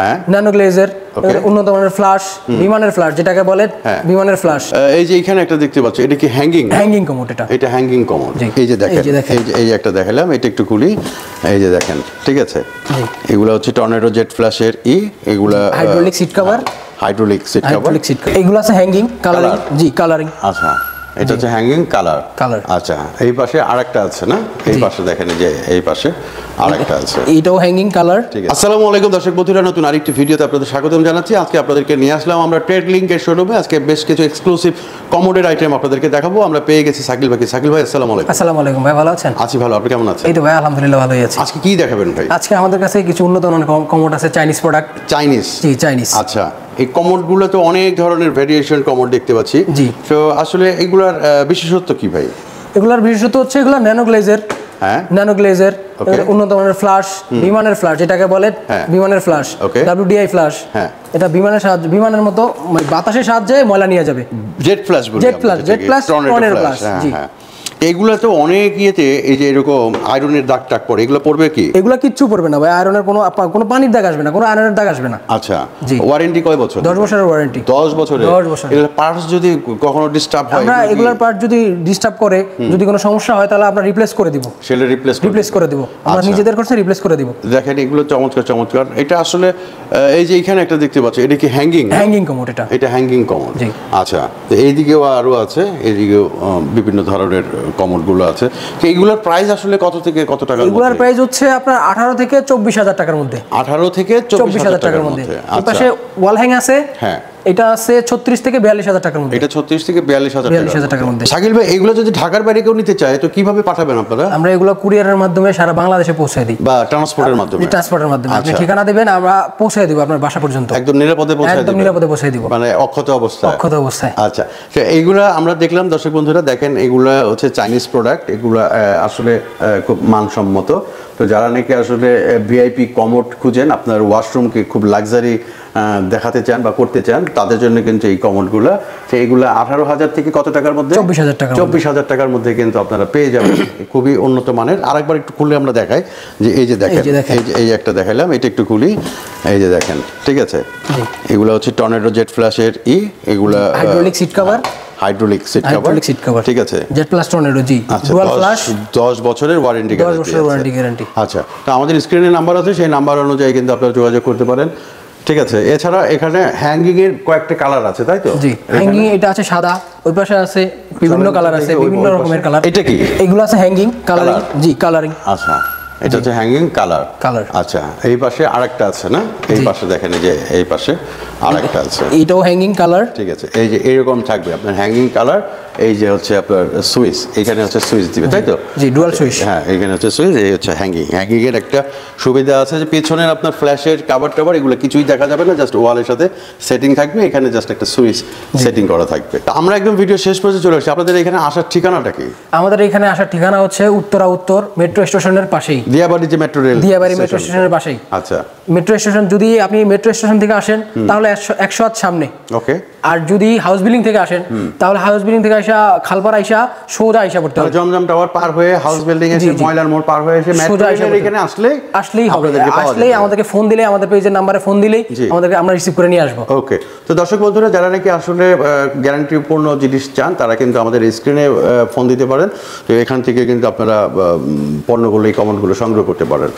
হ্যাঁ ন্যানো গ্লেজের উন্নত মানের ফ্ল্যাশ বিমানের ফ্ল্যাশ যেটাকে বলে বিমানের ফ্ল্যাশ। এই যে এখানে একটা দেখতে পাচ্ছ, এটা কি হ্যাঙ্গিং কমোড? এটা হ্যাঙ্গিং কমোড। এই যে দেখেন, এই যে একটা দেখালাম, এটা একটু খুলি। এই যে দেখেন, ঠিক আছে, এগুলা হচ্ছে টর্নেডো জেট ফ্ল্যাশের এগুলা হাইড্রোলিক সিট কভার। এগুলো আছে হ্যাঙ্গিং কালারিং। জি, কালারিং। আচ্ছা, এটা হচ্ছে হ্যাঙ্গিং কালার। আচ্ছা, এই পাশে আরেকটা আছে না? এই পাশে দেখেন, যে এই পাশে আরেকটা আছে, এটাও হ্যাঙ্গিং কালার। ঠিক আছে। আসসালামু আলাইকুম দর্শক বন্ধুরা, নতুন আরেকটি ভিডিওতে আপনাদের স্বাগতম জানাচ্ছি। আজকে আপনাদেরকে নিয়ে আসলাম আমরা ট্রেড লিংকের শোরুমে। আজকে বেশ কিছু এক্সক্লুসিভ কমোডের আইটেম আপনাদেরকে দেখাবো। আমরা পেয়ে গেছি সাকিল ভাই। সাকিল ভাই, আসসালামু আলাইকুম। আসসালামু আলাইকুম ভাই, ভালো আছেন? আছি ভালো, আপনি কেমন আছেন? এই তো ভাই, আলহামদুলিল্লাহ ভালোই আছি। আজকে কি দেখাবেন ভাই? আজকে আমাদের কাছে কিছু উন্নত মানের কমোড আছে, চাইনিজ প্রোডাক্ট। চাইনিজ? জি, চাইনিজ। আচ্ছা, এই কমোডগুলো তো অনেক ধরনের ভেরিয়েশন কমোড দেখতে পাচ্ছি। জি। তো আসলে এগুলার বিশেষত্ব কি ভাই? এগুলার বিশেষত্ব হচ্ছে এগুলা ন্যানো গ্লেজের। ন্যানো গ্লেজের উন্নত মানের ফ্ল্যাশ, বিমানের ফ্ল্যাশ যেটাকে বলে বিমানের ফ্ল্যাশ, WDI ফ্ল্যাশ। এটা বিমানের মতো বাতাসের সাহায্যে ময়লা নিয়ে যাবে। Jet flush, jet flush, tornado flush. জি। এইগুলা তো অনেক ইয়েতে, এই যে এরকম আয়রনের দাগ টাগ পড়ে, এগুলো পড়বে কি? এগুলা কিচ্ছু পড়বে না ভাই, আয়রনের কোনো পানির দাগ আসবে না, কোনো আয়রনের দাগ আসবে না। আচ্ছা, ওয়ারেন্টি কয় বছর? 10 বছরের ওয়ারেন্টি। 10 বছরের? 10 বছর। এগুলা পার্টস যদি কখনো ডিস্টার্ব হয়, আমরা এগুলার পার্ট যদি ডিস্টার্ব করে, যদি কোনো সমস্যা হয়, তাহলে আমরা রিপ্লেস করে দিব। সেটা রিপ্লেস করে দিব আমরা নিজেদের কাছে, রিপ্লেস করে দিব। দেখেন, এগুলো চমৎকার। এটা আসলে এই যে এখানে একটা দেখতে পাচ্ছ, এটা কি হ্যাঙ্গিং কমোড? এটা হ্যাঙ্গিং কমোড। আচ্ছা, তো এইদিকেও আরো আছে, এইদিকেও বিভিন্ন ধরনের কমোডগুলো আছে। এইগুলোর প্রাইস আসলে কত থেকে কত টাকা? এগুলোর প্রাইস হচ্ছে আপনার 18 থেকে 24,000 টাকার মধ্যে। 18 থেকে 24,000 টাকার মধ্যে। এই পাশে ওয়াল হ্যাং আছে। হ্যাঁ, এটা আছে 36 থেকে 42,000 টাকার মধ্যে। এটা 36 থেকে 42,000 টাকার মধ্যে। শাকিল ভাই, এগুলো যদি ঢাকার বাইরে কেউ নিতে চায়, তো কিভাবে পাঠাবেন আপনারা? আমরা এগুলো কুরিয়ারের মাধ্যমে সারা বাংলাদেশে পৌঁছে দিই, বা ট্রান্সপোর্টের মাধ্যমে? আপনি ঠিকানা দিবেন, আমরা পৌঁছে দিব আপনার বাসা পর্যন্ত। একদম নিরাপদে পৌঁছে দিব, মানে অক্ষত অবস্থায়। আচ্ছা, তো এইগুলা আমরা দেখলাম দর্শক বন্ধুরা, দেখেন এগুলা হচ্ছে চাইনিজ প্রোডাক্ট। এগুলা আসলে খুব মানসম্মত। তো যারা নাকি আসলে ভিআইপি কমোড খুঁজেন, আপনার ওয়াশরুমকে খুব লাক্সারি দেখাতে চান বা করতে চান, তাদের জন্য কিন্তু এই কমোডগুলো, এইগুলা 18,000 থেকে কত টাকার মধ্যে? 24,000 টাকার মধ্যে কিন্তু আপনারা পেয়ে যাবেন। খুবই উন্নত মানের। আরেকবার একটু খুলে আমরা দেখাই, যে এই যে দেখেন, এই একটা দেখাইলাম, এটা একটু খুলি। এই যে দেখেন, ঠিক আছে, এগুলো হচ্ছে টর্নেডো জেট ফ্ল্যাশের এগুলা hydraulic seat cover. Hydraulic seat cover, ঠিক আছে। Jet plus tornado. জি, ডুয়াল ফ্ল্যাশ, 10 বছরের ওয়ারেন্টি গ্যারান্টি। আচ্ছা, তো আমাদের স্ক্রিনে নাম্বার আছে, সেই নাম্বার অনুযায়ী কিন্তু আপনারা যোগাযোগ করতে পারেন, ঠিক আছে। এছাড়া এখানে হ্যাঙ্গিং এর কয়েকটা কালার আছে, তাই তো? জি, হ্যাঙ্গিং এটা আছে সাদা, ওই পাশে আছে বিভিন্ন কালার আছে, বিভিন্ন রকমের কালার। এটা কি? এগুলো আছে হ্যাঙ্গিং কালারিং। জি, কালারিং। আচ্ছা, এটা হচ্ছে হ্যাঙ্গিং কালার। আচ্ছা, এই পাশে আরেকটা আছে না? এই পাশে দেখেন, যে এই পাশে আরেকটা আছে, এটাও হ্যাঙ্গিং কালার। ঠিক আছে। এই যে এরকম থাকবে আপনার হ্যাঙ্গিং কালার। এই যে হচ্ছে আপনার সুইচ, এখানে হচ্ছে সুইচ দিবে, তাই তো? জি, ডুয়াল সুইচ। হ্যাঁ, এখানে হচ্ছে সুইচ। এই হচ্ছে হ্যাঙ্গিং এর একটা সুবিধা আছে, যে পেছনের আপনার ফ্ল্যাশের টাওয়ার এগুলো কিছুই দেখা যাবে না, জাস্ট ওয়ালের সাথে সেটিং থাকবে। এখানে জাস্ট একটা সুইচ সেটিং করা থাকবে। আমরা একদম ভিডিও শেষ পর্যন্ত চলে আসছি। আপনাদের এখানে আসার ঠিকানাটা কি? আমাদের এখানে আসার ঠিকানা হচ্ছে উত্তর মেট্রো স্টেশনের পাশেই, দিয়াবাড়ি যে মেট্রো রেল, দিয়াবাড়ি মেট্রো স্টেশনের পাশেই। আচ্ছা, মেট্রো স্টেশন, যদি আপনি মেট্রো স্টেশন থেকে আসেন তাহলে 100 হাত সামনে। ওকে। আর যদি হাউস বিল্ডিং থেকে আসেন তাহলে হাউস বিল্ডিং থেকে আসা খালপাড়া আইসা সোজা আইসা পড়তে হবে। জমজম টাওয়ার পার হয়ে হাউস বিল্ডিং এসে ময়লার মোড় পার হয়ে এসে মেট্রো স্টেশনের এখানে আসলেই হবে। আসলেই আমাদেরকে ফোন দিলে, আমাদের পেজের নাম্বারে ফোন দিলেই আমরা রিসিভ করে নিয়ে আসবো। ওকে। তো দর্শক বন্ধুরা, যারা নাকি আসলে গ্যারান্টিপূর্ণ জিনিস চান, তারা কিন্তু আমাদের স্ক্রিনে ফোন দিতে পারেন। তো এখান থেকে কিন্তু আপনারা পণ্যগুলো, এই কমেন্টগুলো সংগ্রহ করতে পারেন।